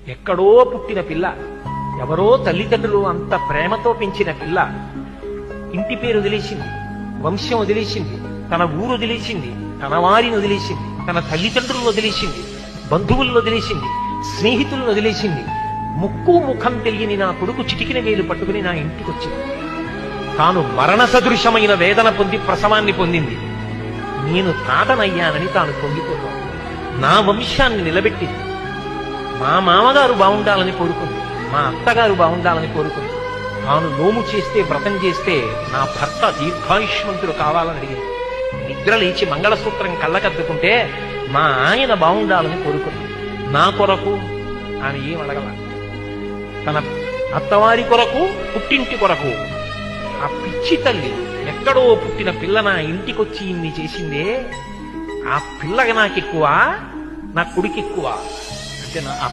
ఎక్కడో పుట్టిన పిల్ల, ఎవరో తల్లిదండ్రులు అంత ప్రేమతో పెంచిన పిల్ల ఇంటి పేరు వదిలేసింది, వంశం వదిలేసింది, తన ఊరు వదిలేసింది, తన వారిని వదిలేసింది, తన తల్లిదండ్రులను వదిలేసింది, బంధువులను వదిలేసింది, స్నేహితులను వదిలేసింది. ముక్కు ముఖం తెలియని నా కొడుకు చిటికిన వేలు పట్టుకుని నా ఇంటికి వచ్చింది. తాను మరణ సదృశమైన వేదన పొంది ప్రసవాన్ని పొందింది. నేను తాతనయ్యానని తాను పొంగిపోతాను. నా వంశాన్ని నిలబెట్టింది. మా మామగారు బాగుండాలని కోరుకుంది, మా అత్తగారు బాగుండాలని కోరుకుంది. తాను నోము చేస్తే, వ్రతం చేస్తే నా భర్త దీర్ఘాయుష్మంతుడు కావాలని అడిగింది. నిద్ర లేచి మంగళసూత్రం కళ్ళకద్దుకుంటే మా ఆయన బాగుండాలని కోరుకుంది. నా కొరకు ఆమె ఏం అడగల. తన అత్తవారి కొరకు, పుట్టింటి కొరకు. ఆ పిచ్చి తల్లి ఎక్కడో పుట్టిన పిల్ల నా ఇంటికొచ్చి ఇన్ని చేసిందే, ఆ పిల్లగా నాకెక్కువ, నా కొడుకు ఎక్కువ అంటే